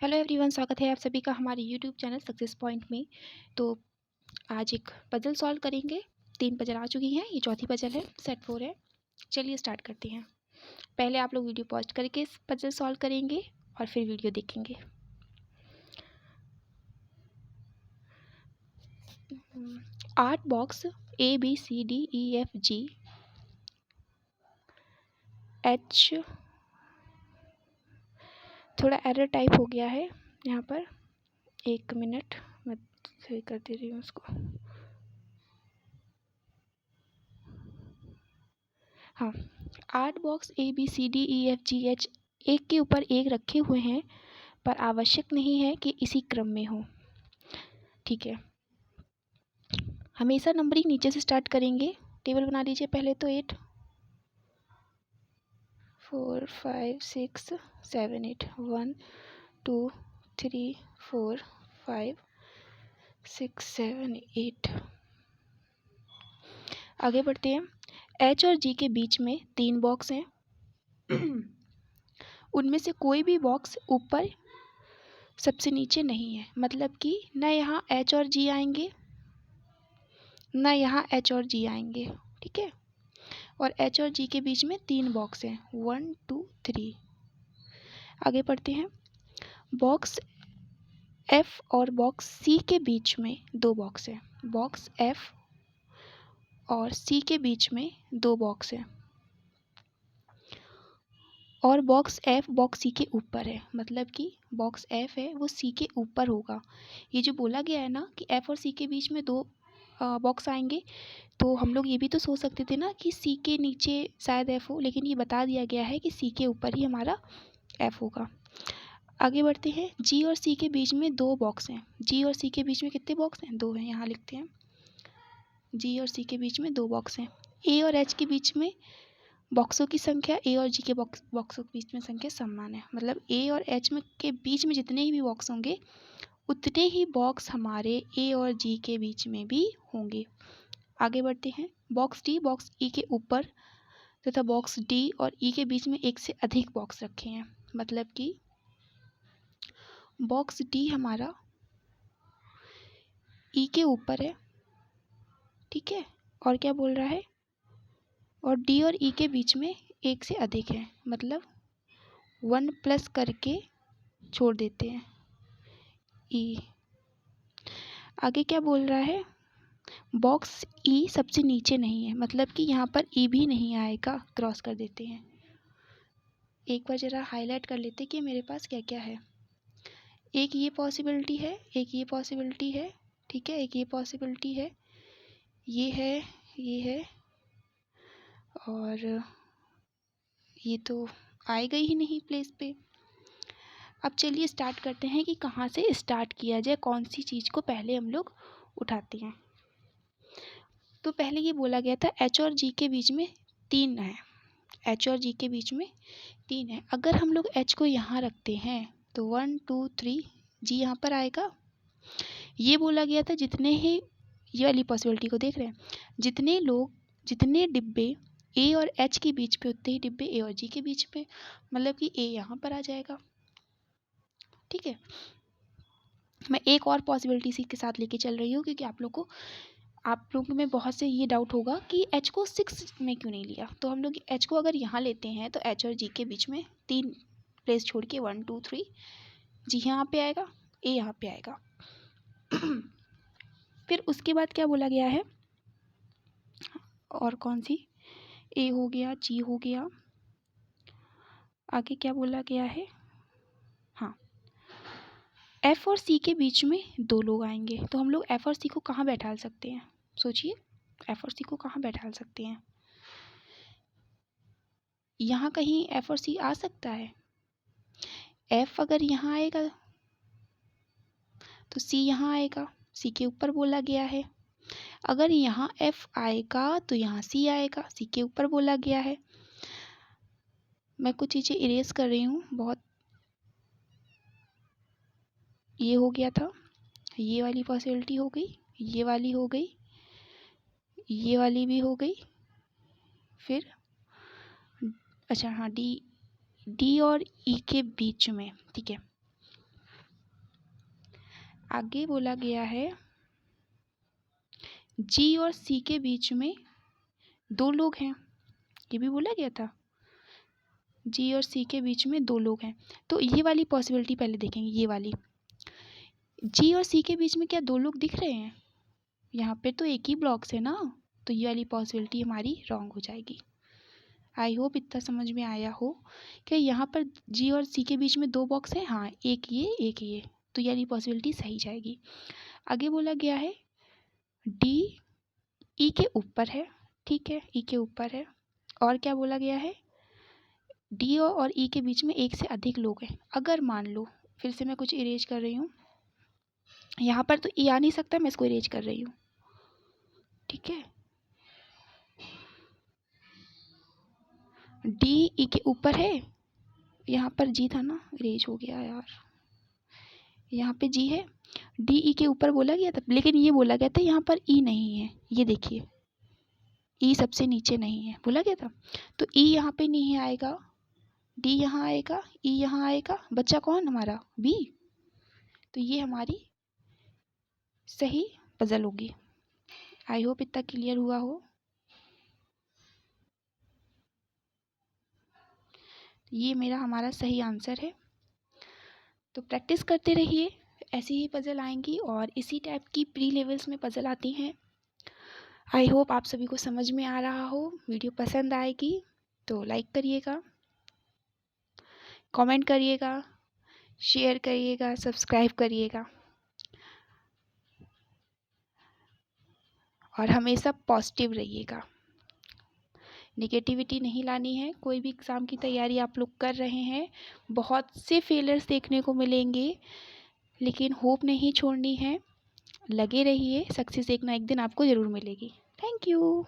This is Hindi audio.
हेलो एवरीवन, स्वागत है आप सभी का हमारे यूट्यूब चैनल सक्सेस पॉइंट में। तो आज एक पजल सॉल्व करेंगे। 3 पजल आ चुकी हैं, ये चौथी पजल है, सेट 4 है। चलिए स्टार्ट करते हैं। पहले आप लोग वीडियो पॉज करके इस पजल सॉल्व करेंगे और फिर वीडियो देखेंगे। 8 बॉक्स ABCDEFG H, थोड़ा एरर टाइप हो गया है यहाँ पर, 1 मिनट मैं सही कर दे रही हूँ उसको। हाँ, 8 बॉक्स ABCDEFGH एक के ऊपर एक रखे हुए हैं, पर आवश्यक नहीं है कि इसी क्रम में हो। ठीक है, हमेशा नंबरिंग नीचे से स्टार्ट करेंगे। टेबल बना लीजिए पहले तो 8 4 5 6 7 8 1 2 3 4 5 6 7 8। आगे बढ़ते हैं। H और G के बीच में 3 बॉक्स हैं। उनमें से कोई भी बॉक्स ऊपर सबसे नीचे नहीं है, मतलब कि न यहाँ H और G आएंगे न यहाँ H और G आएंगे। ठीक है, और H और G के बीच में 3 बॉक्स हैं, 1 2 3। आगे बढ़ते हैं। बॉक्स F और बॉक्स C के बीच में 2 बॉक्स हैं। बॉक्स F और C के बीच में 2 बॉक्स हैं, और बॉक्स F बॉक्स C के ऊपर है, मतलब कि बॉक्स F है वो C के ऊपर होगा। ये जो बोला गया है ना कि F और C के बीच में 2 बॉक्स आएंगे, तो हम लोग ये भी तो सोच सकते थे ना कि C के नीचे शायद F हो, लेकिन ये बता दिया गया है कि C के ऊपर ही हमारा F होगा। आगे बढ़ते हैं। G और C के बीच में 2 बॉक्स हैं। G और C के बीच में कितने बॉक्स हैं? 2 हैं, यहाँ लिखते हैं। G और C के बीच में 2 बॉक्स हैं। A और H के बीच में बॉक्सों की संख्या A और G के बॉक्सों के बीच में संख्या समान है, मतलब A और H में के बीच में जितने भी बॉक्स होंगे उतने ही बॉक्स हमारे A और G के बीच में भी होंगे। आगे बढ़ते हैं। बॉक्स D बॉक्स E के ऊपर तथा बॉक्स D और E के बीच में एक से अधिक बॉक्स रखे हैं, मतलब कि बॉक्स D हमारा E के ऊपर है। ठीक है, और क्या बोल रहा है? और D और E के बीच में एक से अधिक है, मतलब 1 प्लस करके छोड़ देते हैं E। आगे क्या बोल रहा है? बॉक्स E सबसे नीचे नहीं है, मतलब कि यहाँ पर E भी नहीं आएगा, क्रॉस कर देते हैं। एक बार ज़रा हाईलाइट कर लेते कि मेरे पास क्या क्या है। एक ये पॉसिबिलिटी है, एक ये पॉसिबिलिटी है। ठीक है, एक ये पॉसिबिलिटी है, ये है, और ये तो आएगा ही नहीं प्लेस पे। अब चलिए स्टार्ट करते हैं कि कहाँ से स्टार्ट किया जाए, कौन सी चीज़ को पहले हम लोग उठाते हैं। तो पहले ये बोला गया था H और G के बीच में 3 है। H और G के बीच में 3 है। अगर हम लोग H को यहाँ रखते हैं तो 1 2 3 G यहाँ पर आएगा। ये बोला गया था जितने ही, ये वाली पॉसिबिलिटी को देख रहे हैं, जितने डिब्बे A और H के बीच पे उतने ही डिब्बे A और G के बीच में, मतलब कि A यहाँ पर आ जाएगा। ठीक है, मैं एक और पॉसिबिलिटी इसी के साथ लेके चल रही हूँ, क्योंकि आप लोगों में बहुत से ये डाउट होगा कि H को 6 में क्यों नहीं लिया। तो हम लोग H को अगर यहाँ लेते हैं तो H और G के बीच में 3 प्लेस छोड़ के 1 2 3 G यहाँ पे आएगा, A यहाँ पे आएगा। फिर उसके बाद क्या बोला गया है, और कौन सी, A हो गया, G हो गया, आगे क्या बोला गया है, हाँ, F और C के बीच में 2 लोग आएंगे। तो हम लोग F और C को कहाँ बैठा सकते हैं? सोचिए, F और C को कहाँ बैठा सकते हैं? यहाँ कहीं F और C आ सकता है। F अगर यहाँ आएगा तो C यहाँ आएगा, C के ऊपर बोला गया है। अगर यहाँ F आएगा तो यहाँ C आएगा, C के ऊपर बोला गया है। मैं कुछ चीज़ें इरेज कर रही हूँ, बहुत ये हो गया था, ये वाली पॉसिबिलिटी हो गई, ये वाली हो गई, ये वाली भी हो गई। फिर अच्छा हाँ, D और E के बीच में, ठीक है, आगे बोला गया है जी और सी के बीच में 2 लोग हैं, ये भी बोला गया था। जी और सी के बीच में 2 लोग हैं, तो ये वाली पॉसिबिलिटी पहले देखेंगे। ये वाली जी और सी के बीच में क्या 2 लोग दिख रहे हैं? यहाँ पे तो एक ही ब्लॉक्स है ना, तो ये वाली पॉसिबिलिटी हमारी रॉन्ग हो जाएगी। आई होप इतना समझ में आया हो कि यहाँ पर जी और सी के बीच में 2 बॉक्स हैं। हाँ, एक ये, तो ये वाली पॉसिबिलिटी सही जाएगी। आगे बोला गया है डी ई के ऊपर है, ठीक है, ई के ऊपर है। और क्या बोला गया है, डी और ई के बीच में एक से अधिक लोग हैं। अगर मान लो, फिर से मैं कुछ इरेज कर रही हूँ, यहाँ पर तो ई आ नहीं सकता, मैं इसको इरेज कर रही हूँ, ठीक है। डी ई के ऊपर है, यहाँ पर जी था ना, इरेज हो गया यार, यहाँ पे जी है, डी ई के ऊपर बोला गया था, लेकिन ये बोला गया था यहाँ पर ई नहीं है। ये देखिए, ई सबसे नीचे नहीं है, बोला गया था, तो ई यहाँ पे नहीं आएगा, डी यहाँ आएगा, ई यहाँ आएगा, बच्चा कौन हमारा, बी। तो ये हमारी सही पजल होगी। आई होप इतना क्लियर हुआ हो। ये मेरा हमारा सही आंसर है। तो प्रैक्टिस करते रहिए, ऐसी ही पजल आएंगी और इसी टाइप की प्री लेवल्स में पजल आती हैं। आई होप आप सभी को समझ में आ रहा हो। वीडियो पसंद आएगी तो लाइक करिएगा, कमेंट करिएगा, शेयर करिएगा, सब्सक्राइब करिएगा और हमेशा पॉजिटिव रहिएगा। नेगेटिविटी नहीं लानी है। कोई भी एग्ज़ाम की तैयारी आप लोग कर रहे हैं, बहुत से फेलियर्स देखने को मिलेंगे, लेकिन होप नहीं छोड़नी है। लगे रहिए, सक्सेस एक ना एक दिन आपको ज़रूर मिलेगी। Thank you.